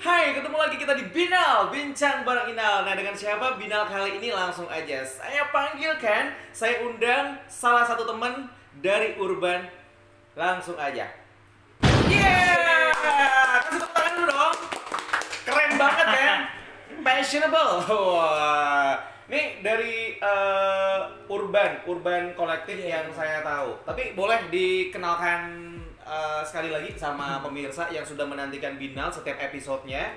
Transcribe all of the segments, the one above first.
Hai, ketemu lagi kita di Binal, Bincang Bareng Inal. Nah, dengan siapa Binal kali ini? Langsung aja saya panggilkan, saya undang salah satu teman dari Urban. Langsung aja. Yeah! Kasih tepuk tangan dulu dong. Keren banget kan? Fashionable. Wah. Nih dari Urban Kolektif yang saya tahu. Tapi boleh dikenalkan sekali lagi sama pemirsa yang sudah menantikan Binal setiap episodenya.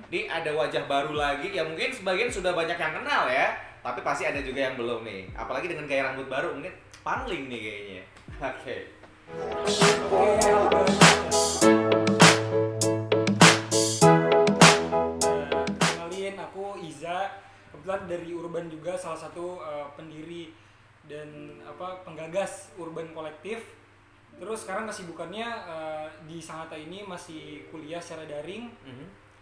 Ini ada wajah baru lagi yang mungkin sebagian sudah banyak yang kenal ya, tapi pasti ada juga yang belum nih. Apalagi dengan gaya rambut baru, mungkin pangling nih kayaknya. Oke. Kenalin, aku Iza. Kebetulan dari Urban juga, salah satu pendiri dan penggagas Urban Kolektif. Terus sekarang kesibukannya di Sangatta ini masih kuliah secara daring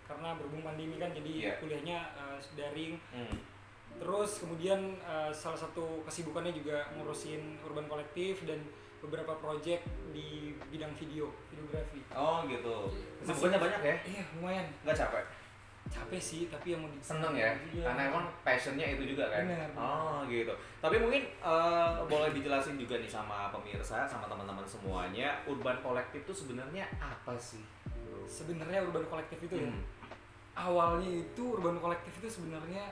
karena berhubung pandemi kan, jadi kuliahnya daring. Terus kemudian salah satu kesibukannya juga ngurusin Urban Kolektif dan beberapa project di bidang videografi. Oh gitu. Kesibukannya banyak ya? Iya, lumayan. Nggak capek? Capek sih, tapi yang mau seneng ya? Karena emang passionnya itu juga kan? Bener. Oh gitu. Tapi mungkin boleh dijelasin juga nih sama pemirsa, sama teman-teman semuanya, Urban Kolektif itu sebenarnya apa sih? Sebenarnya Urban Kolektif itu ya, awalnya itu Urban Kolektif itu sebenarnya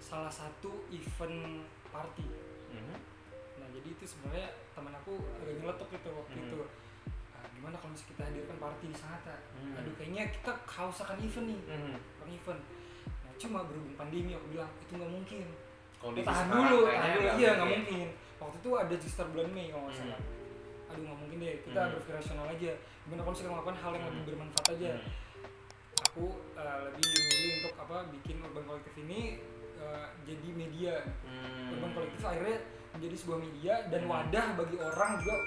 salah satu event party. Nah jadi itu sebenarnya teman aku agak nyeletuk itu waktu itu. Gimana kalau misalnya kita hadirkan party di Sangatta? Aduh, kayaknya kita kehausakan event nih, event. Nah, cuma berhubung pandemi aku bilang itu nggak mungkin. Tahan dulu, iya nggak mungkin. Waktu itu ada sekitar bulan Mei kalau nggak salah. Aduh nggak mungkin deh, kita berpikir rasional aja. Gimana kalau misalnya melakukan hal yang lebih bermanfaat aja? Aku lebih memilih untuk bikin Urban Kolektif ini jadi media. Urban Kolektif akhirnya menjadi sebuah media dan wadah bagi orang juga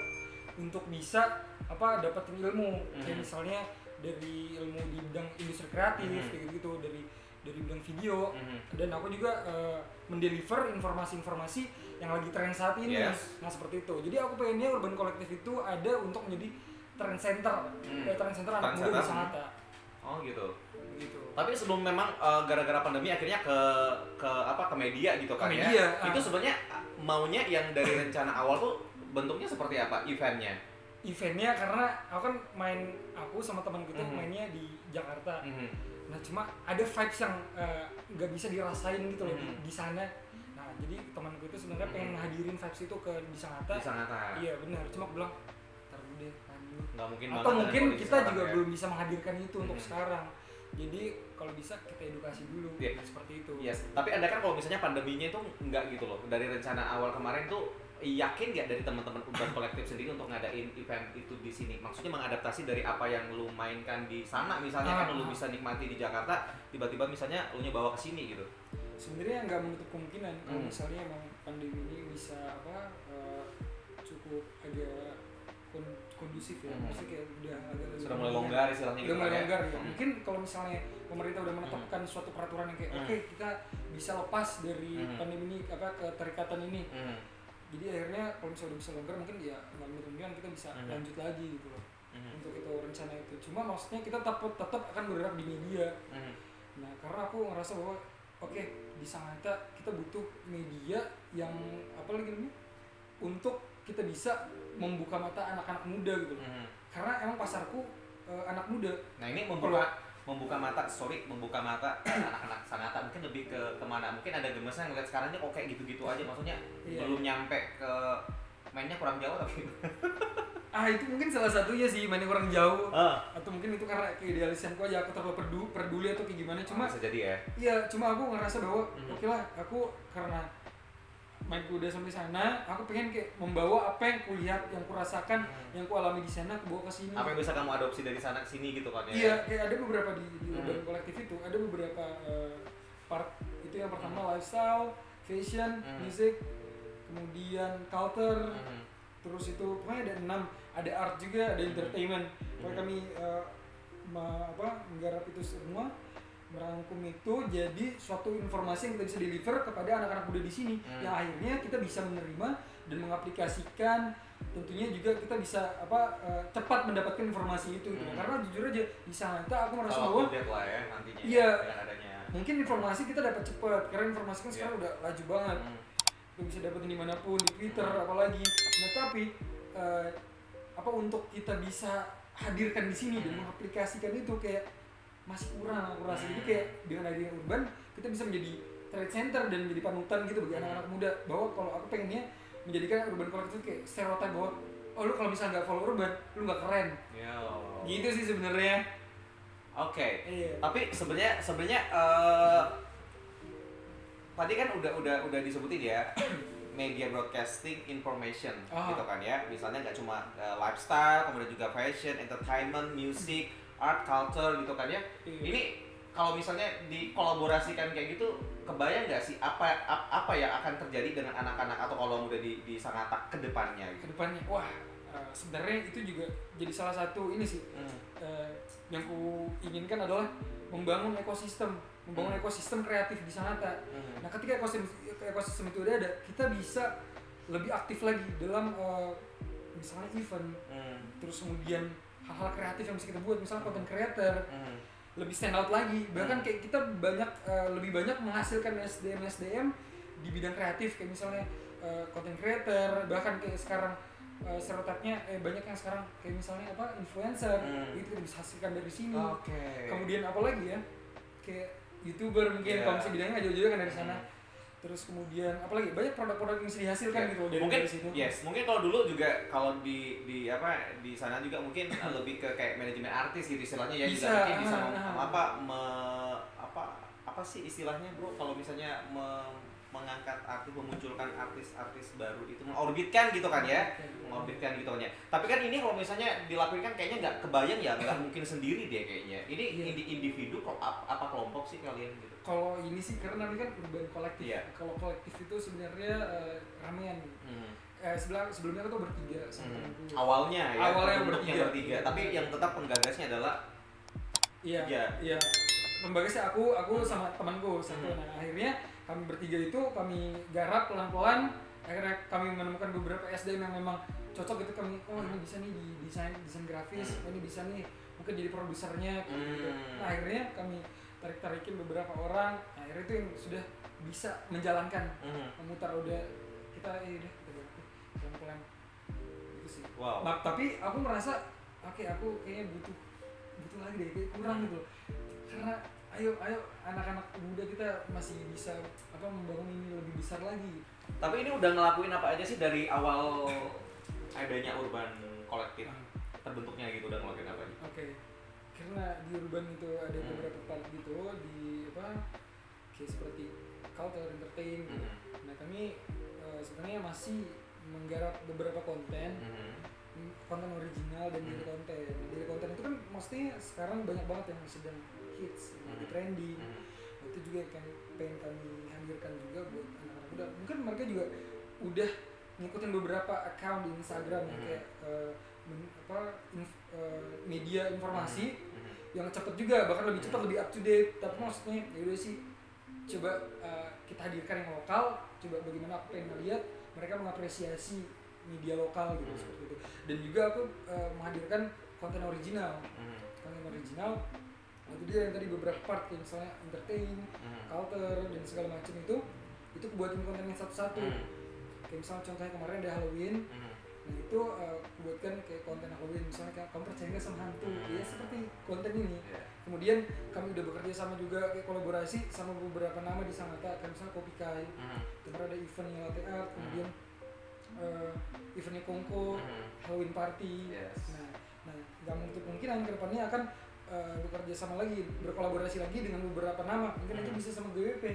untuk bisa dapetin ilmu, kayak misalnya dari ilmu di bidang industri kreatif kayak gitu, dari bidang video. Dan aku juga mendeliver informasi-informasi yang lagi tren saat ini. Nah seperti itu, jadi aku pengennya Urban Kolektif itu ada untuk menjadi trend center anak muda di Sangatta. Oh gitu. Tapi sebelum memang gara-gara pandemi akhirnya ke media gitu kan ya. Itu sebenarnya maunya yang dari rencana awal tuh bentuknya seperti apa eventnya? Karena aku sama temanku itu mainnya di Jakarta. Nah cuma ada vibes yang nggak bisa dirasain gitu loh di sana. Nah jadi temanku itu sebenarnya pengen ngehadirin vibes itu di Sangatta. Iya benar, cuma aku bilang ntar dulu deh, lanjut. Atau mungkin kita juga belum bisa menghadirkan itu untuk sekarang. Jadi kalau bisa kita edukasi dulu, seperti itu. Tapi Anda kan kalau misalnya pandeminya itu enggak gitu loh. Dari rencana awal kemarin tuh yakin nggak dari teman-teman Urban Kolektif sendiri untuk ngadain event itu di sini? Maksudnya mengadaptasi dari apa yang lu mainkan di sana, misalnya kan lu bisa nikmati di Jakarta, tiba-tiba misalnya lu bawa ke sini gitu. Sebenarnya nggak menutup kemungkinan kalau misalnya emang pandemi ini bisa cukup agak kondusif ya, maksudnya kayak udah agak sudah mulai longgar istilahnya gitu. Udah mulai longgar ya. Mungkin kalau misalnya pemerintah udah menetapkan suatu peraturan yang kayak oke, kita bisa lepas dari pandemi ini keterikatan ini. Jadi akhirnya kalau misalnya udah bisa longgar, mungkin ya nggak kemungkinan kita bisa lanjut lagi gitu loh. Untuk itu rencana itu. Cuma maksudnya kita tetap akan bergerak di media. Nah karena aku ngerasa bahwa oke, di Sangatta kita butuh media yang untuk kita bisa membuka mata anak-anak muda gitu loh. Karena emang pasarku anak muda. Nah ini membuka mata anak-anak Sangatta mungkin lebih ke kemana? Mungkin ada gemesnya ngeliat sekarang kok kayak gitu-gitu aja, maksudnya belum nyampe ke mainnya kurang jauh tapi itu mungkin salah satunya sih, mainnya kurang jauh. Atau mungkin itu karena keidealisanku aja, aku terlalu peduli atau kayak gimana. Cuma bisa jadi ya. Iya, cuma aku ngerasa bahwa oke lah, aku karena mainku udah sampai sana, aku pengen kayak membawa apa yang kulihat, yang kurasakan, yang kualami di sana, aku bawa ke sini. Apa yang bisa kamu adopsi dari sana ke sini gitu kan ya? Iya, kayak ada beberapa di Urban Kolektif itu, ada beberapa part. Itu yang pertama lifestyle, fashion, music, kemudian culture, terus itu pokoknya ada 6, ada art juga, ada entertainment. Pokoknya kami menggarap itu semua, merangkum itu jadi suatu informasi yang kita bisa deliver kepada anak-anak muda di sini, yang akhirnya kita bisa menerima dan mengaplikasikan tentunya juga kita bisa cepat mendapatkan informasi itu. Karena jujur aja di Sangatta aku merasa bahwa lah ya nantinya iya, dengan adanya mungkin informasi kita dapat cepat karena informasi kan sekarang udah laju banget. Kita bisa dapetin dimanapun, di Twitter apalagi. Nah tapi untuk kita bisa hadirkan di sini dan mengaplikasikan itu kayak masih kurang sih. Jadi kayak dengan adanya Urban kita bisa menjadi trade center dan menjadi panutan gitu bagi anak-anak muda, bahwa kalau aku pengennya menjadikan Urban Collective kayak stereotip bahwa lu kalau misalnya nggak follow Urban lu nggak keren. Gitu sih sebenarnya. Oke. Iya. Tapi sebenarnya tadi kan udah disebutin ya media broadcasting information gitu kan ya, misalnya nggak cuma lifestyle, kemudian juga fashion, entertainment, music, art, culture gitu kan ya. Ini kalau misalnya dikolaborasikan kayak gitu, kebayang nggak sih apa yang akan terjadi dengan anak-anak atau kalau muda di Sangatta ke depannya? Kedepannya, wah sebenarnya itu juga jadi salah satu ini sih yang ku inginkan adalah membangun ekosistem kreatif di Sangatta. Nah ketika ekosistem itu udah ada, kita bisa lebih aktif lagi dalam misalnya event, terus kemudian hal-hal kreatif yang bisa kita buat, misalnya content creator, lebih stand out lagi. Bahkan kayak kita lebih banyak menghasilkan SDM di bidang kreatif, kayak misalnya content creator, bahkan kayak sekarang stereotipnya banyak yang sekarang kayak misalnya influencer, itu kita bisa hasilkan dari sini. Kemudian apalagi ya, kayak YouTuber mungkin, kalau misalnya bidangnya jauh-jauh kan dari sana. Terus kemudian apalagi banyak produk-produk yang bisa dihasilkan gitu dari situ. Mungkin kalau dulu juga kalau di sana juga mungkin lebih ke kayak manajemen artis gitu istilahnya ya, bisa, juga mungkin bisa apa sih istilahnya bro, kalau misalnya mengangkat artis, memunculkan artis-artis baru itu, mengorbitkan gitu kan ya, mengorbitkan gitu kan ya. Tapi kan ini kalau misalnya dilakukan kan kayaknya nggak kebayang ya, nggak mungkin sendiri deh kayaknya. Ini individu apa kelompok sih kalian gitu? Kalau ini sih karena ini kan Urban Collective. Kalau kolektif itu sebenarnya ramean. Sebelumnya aku tuh bertiga sama temanku. Awalnya bertiga, tapi yang tetap penggagasnya adalah Iya. Penggagasnya aku sama temanku satu. Nah, akhirnya kami bertiga itu kami garap pelan-pelan. Akhirnya kami menemukan beberapa SDM yang memang cocok gitu. Kami ini bisa nih di desain grafis, ini bisa nih mungkin jadi produsernya gitu. Nah, akhirnya kami tarikin beberapa orang. Akhirnya itu yang sudah bisa menjalankan, memutar udah kita udah pelan-pelan gitu sih. Nah, tapi aku merasa aku kayaknya butuh lagi deh, kayak kurang gitu. Karena ayo anak-anak muda kita masih bisa membangun ini lebih besar lagi. Tapi ini udah ngelakuin apa aja sih dari awal adanya Urban Collective terbentuknya gitu, udah ngelakuin apa aja? Karena di Urban itu ada beberapa part gitu kayak seperti culture, entertain gitu. Nah kami sebenarnya masih menggarap beberapa konten original dan daily konten. Daily konten itu kan maksudnya sekarang banyak banget yang sedang hits, trending. Itu juga yang pengen kami hadirkan juga buat anak-anak muda. Mungkin mereka juga udah ngikutin beberapa account di Instagram yang kayak media informasi yang cepet juga, bahkan lebih cepat, lebih up to date. Tapi maksudnya ya udah sih, coba kita hadirkan yang lokal. Coba bagaimana aku pengen ngeliat mereka mengapresiasi media lokal gitu, seperti itu. Dan juga aku menghadirkan konten original. Itu dia yang tadi beberapa part kayak misalnya entertain, culture dan segala macam itu buatin kontennya satu-satu. Kayak misalnya contohnya kemarin ada Halloween. Nah itu buatkan kayak konten Halloween, misalnya kayak kamu percaya nggak sama hantu, ya seperti konten ini. Kemudian kami udah bekerja sama juga kayak kolaborasi sama beberapa nama di Sangatta, kayak misalnya Kopi Kai. Kemarin ada eventnya latte art, kemudian eventnya Kongko, Halloween party. Nah nggak menutup kemungkinan kedepannya akan bekerja sama lagi, berkolaborasi lagi dengan beberapa nama. Mungkin aja bisa sama GWP,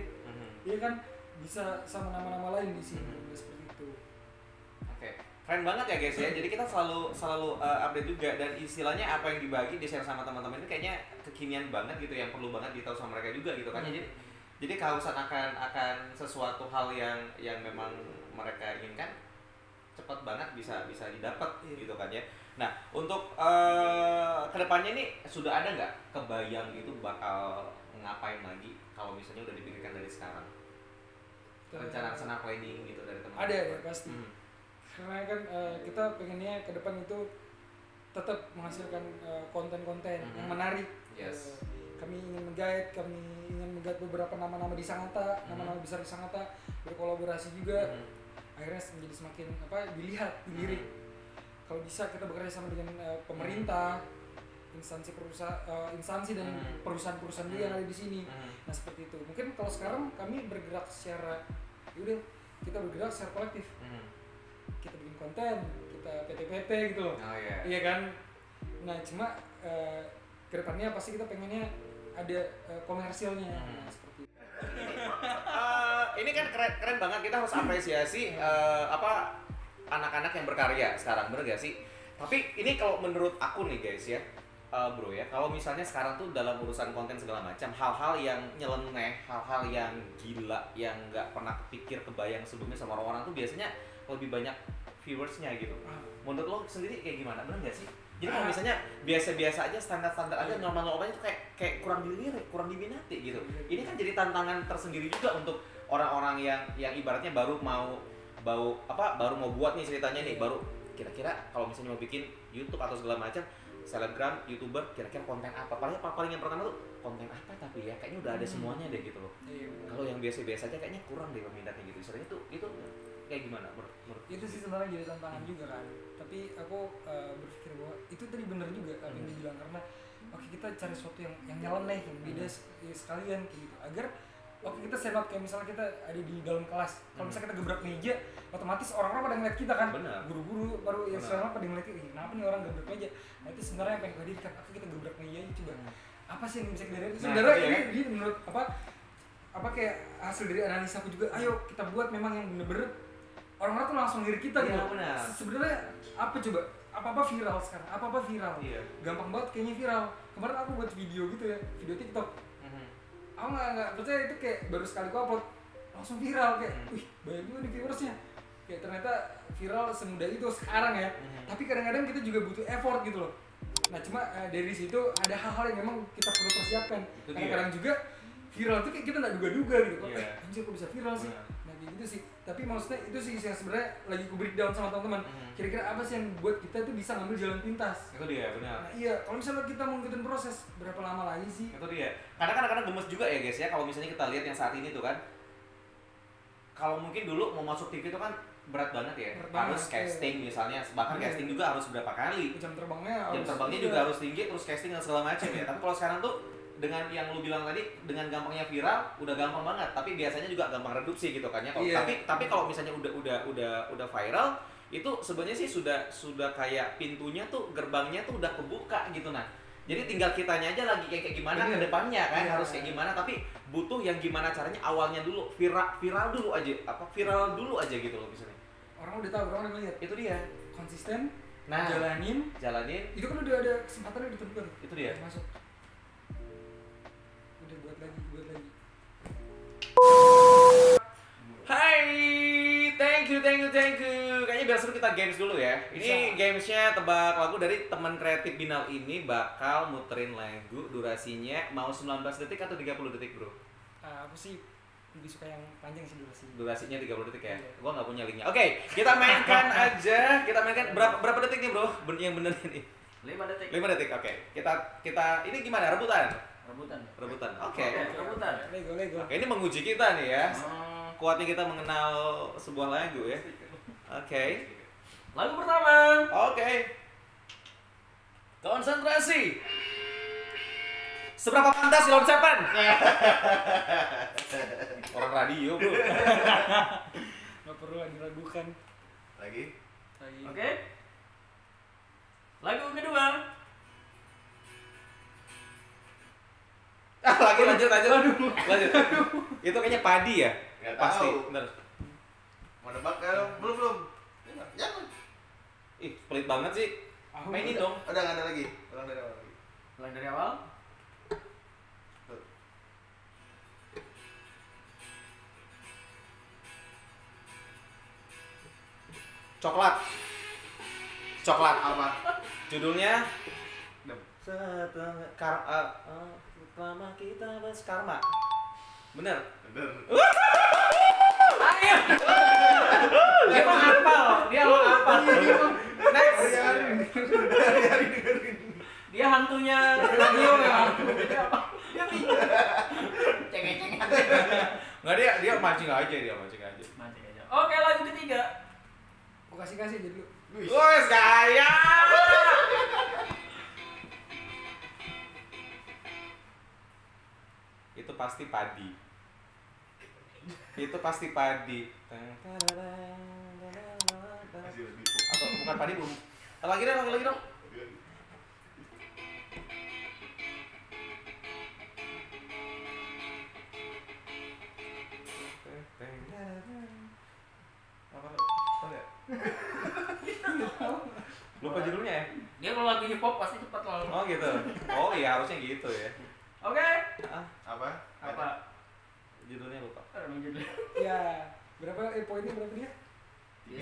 iya kan, bisa sama nama-nama lain di sini. Seperti itu. Keren banget ya guys ya. Jadi kita selalu update juga, dan istilahnya apa yang dibagi di share sama teman-teman ini kayaknya kekinian banget gitu, yang perlu banget ditahu sama mereka juga gitu kan. Jadi kehausan akan sesuatu hal yang memang mereka inginkan cepat banget bisa didapat gitu kan ya. Nah, untuk kedepannya ini sudah ada nggak kebayang itu bakal ngapain lagi kalau misalnya udah dipikirkan dari sekarang? Rencana planning gitu dari teman-teman? Ada pasti. Karena kan kita pengennya ke depan itu tetap menghasilkan konten-konten yang menarik. Yes. Kami ingin menggait beberapa nama-nama di Sangatta, nama-nama besar di Sangatta, berkolaborasi juga. Akhirnya menjadi semakin dilirik. Kalau bisa kita bekerja sama dengan pemerintah, instansi dan perusahaan-perusahaan juga yang ada di sini. Nah seperti itu. Mungkin kalau sekarang kami bergerak secara kita bergerak secara kolektif. Kita bikin konten, kita PT-PT gitu loh. Iya kan. Nah cuma kedepannya pasti kita pengennya ada komersilnya. Nah, seperti itu. Ini kan keren banget, kita harus apresiasi anak-anak yang berkarya sekarang, bener gak sih? Tapi ini kalau menurut aku nih guys ya, bro ya, kalau misalnya sekarang tuh dalam urusan konten segala macam, hal-hal yang nyeleneh, hal-hal yang gila, yang nggak pernah kebayang sebelumnya sama orang-orang tuh biasanya lebih banyak viewersnya gitu. Menurut lo sendiri kayak gimana, bener gak sih? Jadi kalau misalnya biasa-biasa aja, standar-standar aja, normal-normal itu kayak kurang dilirik, kurang diminati gitu. Ini kan jadi tantangan tersendiri juga untuk orang-orang yang ibaratnya baru mau buat nih ceritanya nih, baru kira-kira kalau misalnya mau bikin YouTube atau segala macam, selebgram, YouTuber, kira-kira konten apa? Paling yang pertama tuh konten apa, tapi ya kayaknya udah ada semuanya deh gitu loh. Kalau yang biasa-biasa aja kayaknya kurang deh peminatnya gitu. Sebenarnya itu kayak gimana menurut itu sih sebenarnya jadi tantangan juga kan, tapi aku berpikir bahwa itu tadi benar juga apa yang dibilang, karena oke kita cari sesuatu yang nyeleneh, yang beda sekalian kayak gitu, agar kita stand out, kayak misalnya kita ada di dalam kelas, kalau misalnya kita gebrak meja, otomatis orang-orang pada ngeliat kita kan, guru-guru baru yang sekarang pada ngeliat kita, kenapa nih orang gebrak meja. Nah itu sebenarnya apa yang dihadirkan, kita gebrak meja aja coba, apa sih yang bisa kita hadirkan. Sebenarnya ini menurut apa kayak hasil dari analisa aku juga, ayo kita buat memang yang bener-bener orang-orang tuh langsung lirik kita gitu. Sebenarnya apa coba? Apa viral sekarang? Apa viral? Gampang banget kayaknya viral. Kemarin aku buat video gitu ya, video TikTok. Aku nggak percaya itu kayak baru sekali aku upload langsung viral, kayak, wih banyak juga nih viewersnya. Kayak ternyata viral semudah itu sekarang ya. Tapi kadang-kadang kita juga butuh effort gitu loh. Nah cuma dari situ ada hal-hal yang memang kita perlu persiapkan. Kadang-kadang juga viral itu kayak kita nggak duga-duga gitu. Anjir kok bisa viral sih? Nah kayak gitu sih. Tapi maksudnya itu sih yang sebenarnya lagi ku breakdown sama teman-teman. Kira-kira apa sih yang buat kita tuh bisa ngambil jalan pintas? Itu dia, benar. Nah iya, kalau misalnya kita mau ngikutin proses, berapa lama lagi sih? Itu dia. Karena kadang-kadang gemes juga ya guys ya, kalau misalnya kita lihat yang saat ini tuh kan, kalau mungkin dulu mau masuk TV itu kan berat banget ya, harus casting misalnya, bahkan casting juga harus berapa kali, jam terbangnya juga harus tinggi, terus casting dan segala macam ya. Tapi kalau sekarang tuh dengan yang lu bilang tadi, dengan gampangnya viral udah gampang banget, tapi biasanya juga gampang redup sih gitu kan ya. Tapi kalau misalnya udah viral itu sebenarnya sih sudah kayak pintunya tuh, gerbangnya tuh udah kebuka gitu. Nah jadi tinggal kitanya aja lagi kayak gimana ke depannya kan, harus kayak gimana, tapi butuh yang gimana caranya awalnya dulu viral dulu aja gitu loh misalnya. Orang udah tahu, orang udah ngeliat. Itu dia. Konsisten. Nah, jalanin. Itu kan udah ada kesempatannya udah terbuka. Itu dia. Masuk. Udah buat lagi. Hai, thank you. Kayaknya biar seru kita games dulu ya. Ini gamesnya tebak lagu dari teman kreatif Binal ini bakal muterin lagu, durasinya mau 19 detik atau 30 detik bro? Aku sih lebih suka yang panjang sih durasinya 30 detik ya? Gua nggak punya linknya. Oke, kita mainkan aja. Berapa detik nih bro? Yang bener ini? 5 detik, oke. Kita ini gimana? Rebutan. Oke. Lego. Oke, ini menguji kita nih ya. Kuatnya kita mengenal sebuah lagu ya. Oke. Lagu pertama. Oke. Konsentrasi. Seberapa pantas Silon Seven? Orang radio bro. Gak perlu diragukan. Lagi. Oke. Lagu kedua. Lanjut. Itu kayaknya padi ya? Gak pasti. Bener. Mau nebak kan? Belum. Jangan. Ih, pelit banget sih. Mainin dong. Udah nggak ada lagi. Ulang dari awal. Coklat apa? Judulnya Setelah kita karma. Bener. dia. Dia mah hafal, dia mah hafal. Next. Hari-hari dengerin. Dia hantunya radio ya. Dia pintar. Cengeng-cengeng. Nggak, dia mancing aja. Mancing aja. Oke, lagu ketiga. Aku kasih jadi dulu. Wes gaya. Itu pasti padi. Atau bukan padi belum? Lagi dong. Apa? Tahu nggak? Lupa judulnya ya? Dia kalau lagu hip hop pasti cepat lalu. Oh gitu. Oh iya harusnya gitu ya. Oke. Apa? Judulnya lupa. Judulnya. Ya, berapa poinnya berapa dia?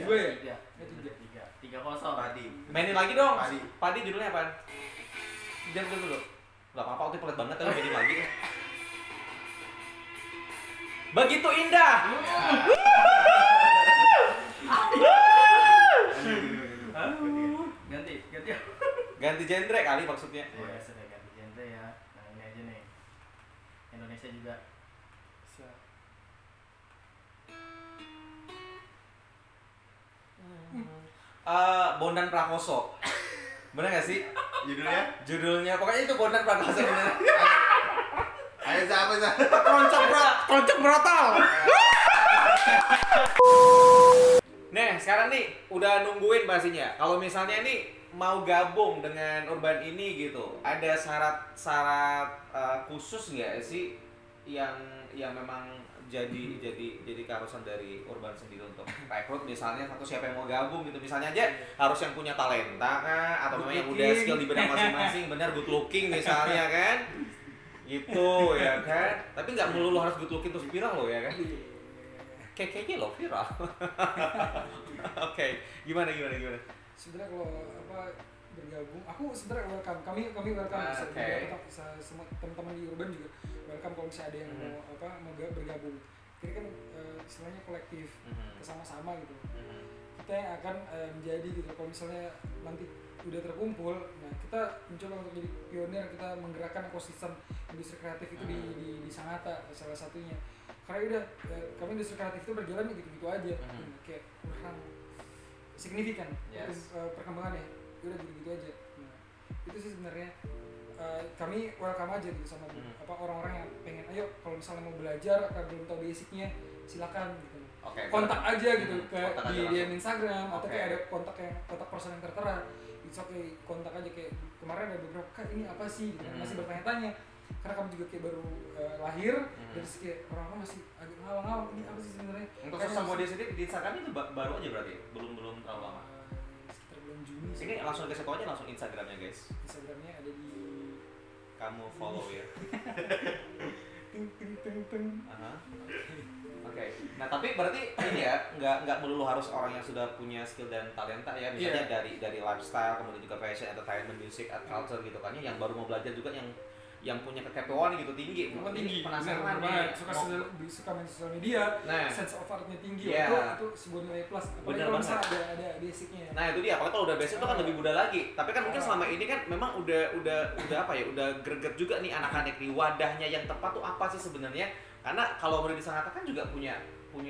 Dua ya? Tiga kosong. Padi. Mainin lagi dong. Padi. Padi judulnya apaan? Jangan dulu. Gak apa-apa, oke pelit banget tapi mainin lagi. Begitu indah. Ganti genre kali maksudnya. Oh ya sudah ganti genre ya. Nah ini aja nih. Indonesia juga. Bondan Prakoso. Bener gak sih? Judulnya? Pokoknya itu Bondan Prakoso bener. Ayo siapa? Koncok brotol. Nah, sekarang nih udah nungguin pastinya. Kalau misalnya nih mau gabung dengan Urban ini gitu, ada syarat khusus nggak sih yang memang jadi keharusan dari Urban sendiri untuk rekrut misalnya satu siapa yang mau gabung gitu, misalnya aja harus yang punya talenta kah atau memang yang udah skill di bidang masing-masing, benar good looking misalnya kan gitu ya kan, tapi nggak melulu harus good looking terus viral loh ya kan, kayaknya lo viral. Oke, gimana Sebenarnya kalau bergabung, aku sebenarnya welcome. Kami welcome. Semua teman-teman di Urban juga welcome kalau misalnya ada yang mau bergabung. Ini kan istilahnya kolektif, bersama-sama gitu. Kita yang akan menjadi gitu. Kalau misalnya nanti udah terkumpul, nah kita mencoba untuk jadi pionir, kita menggerakkan ekosistem industri kreatif itu di Sangatta salah satunya. Karena udah kami industri kreatif itu berjalan gitu-gitu aja, kayak kurang signifikan perkembangannya, udah gitu-gitu aja. Nah, itu sih sebenarnya kami welcome aja gitu sama orang-orang yang pengen, ayo kalau misalnya mau belajar atau belum tahu basicnya silakan gitu. Kontak aja gitu di Instagram atau kayak ada kontak person yang tertera. It's okay, kontak aja, kayak kemarin ada beberapa kan ini apa sih gitu, masih bertanya-tanya karena kami juga kayak baru lahir dan kayak orang-orang masih agak ngawang-ngawang ini apa sih sebenarnya. Untuk sosial media sendiri di Instagram itu baru aja berarti belum terlalu lama. Sekitar bulan Juni sih. Ini langsung kasih tau aja langsung Instagramnya guys. Instagramnya ada di kamu follow ya. Oke. Nah tapi berarti ini ya nggak melulu harus orang yang sudah punya skill dan talenta ya, misalnya dari lifestyle, kemudian juga fashion, entertainment, music, art culture gitu kan, yang baru mau belajar juga yang punya kekepoan gitu tinggi, penasaran banget, suka main sosial media, sense of artnya tinggi, itu sebuah nilai plus. Apalagi kalau misalnya ada basicnya. Nah itu dia, apalagi kalau udah basic itu kan lebih mudah lagi. Tapi kan mungkin selama ini kan memang udah apa ya, udah greget juga nih anak-anak nih, wadahnya yang tepat tuh apa sih sebenarnya? Karena kalau boleh disangka kan juga punya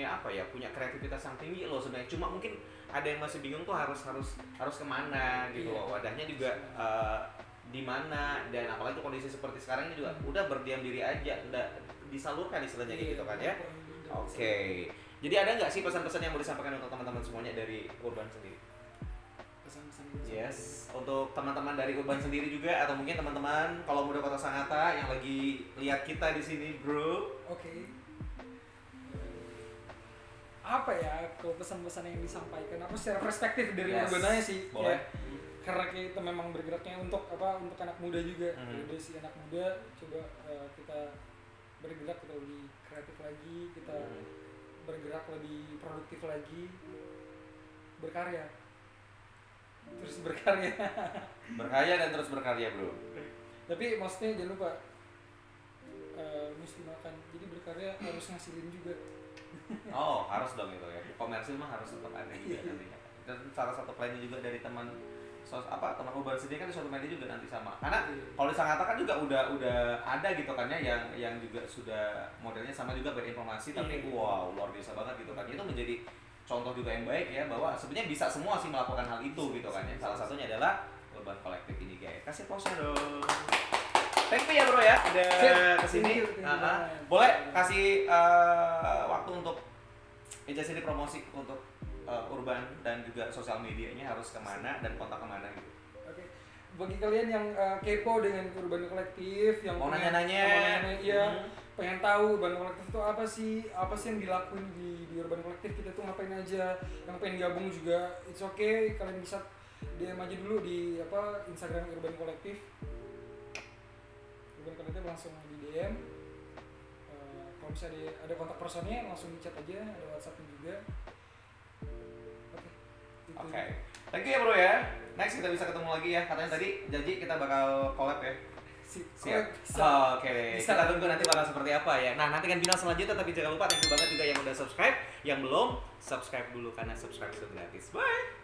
apa ya, punya kreativitas yang tinggi loh sebenarnya. Cuma mungkin ada yang masih bingung tuh harus kemana gitu loh. Wadahnya juga di mana, dan apalagi tuh kondisi seperti sekarang ini juga udah berdiam diri aja, udah disalurkan istilahnya gitu kan ya. Oke. Jadi ada nggak sih pesan-pesan yang mau disampaikan untuk teman-teman semuanya dari Urban sendiri? Pesan-pesan. Yes, untuk teman-teman dari Urban sendiri juga, atau mungkin teman-teman kalau muda Kota Sangatta yang lagi lihat kita di sini, bro. Oke. Apa ya kalau pesan-pesan yang disampaikan? Aku secara perspektif dari Urban aja sih. Boleh. Karena kita memang bergeraknya untuk anak muda juga. Jadi si anak muda coba kita bergerak, kita lebih kreatif lagi, kita bergerak lebih produktif lagi, berkarya terus berkarya. Berkarya dan terus berkarya, bro. Tapi maksudnya jangan lupa mesti makan, jadi berkarya harus ngasilin juga. Oh, harus dong itu ya. Komersil mah harus tetap ada juga nantinya. Dan salah satu plannya juga dari teman teman Urban sendiri kan di sosial media juga nanti sama. Karena kalau di Sangatta kan juga udah ada gitu kan ya yang juga sudah modelnya sama juga berinformasi tapi wow luar biasa banget gitu kan. Itu menjadi contoh juga yang baik ya bahwa sebenarnya bisa semua sih melakukan hal itu gitu kan ya. Salah satunya adalah Urban Collective ini guys. Kasih pause dong. Thank you ya bro ya udah kesini. Boleh kasih waktu untuk agensi promosi untuk Urban dan juga sosial medianya harus kemana dan kontak kemana gitu. Oke. Bagi kalian yang kepo dengan Urban Collective, yang mau nanya-nanya, pengen tahu Urban Collective itu apa sih yang dilakuin di Urban Collective, kita tuh ngapain aja, yang pengen gabung juga, it's okay, kalian bisa DM aja dulu di Instagram Urban Collective. Urban Collective langsung di DM. Kalau misalnya ada kontak personnya langsung di chat aja, ada WhatsAppnya juga. Oke. Thank you ya bro ya. Next kita bisa ketemu lagi ya. Katanya tadi janji kita bakal collab ya. Siap. Oke. Kita tunggu nanti bakal seperti apa ya. Nah, nanti kan Binal selanjutnya tapi jangan lupa thank you banget juga yang udah subscribe, yang belum subscribe dulu karena subscribe itu gratis. Bye.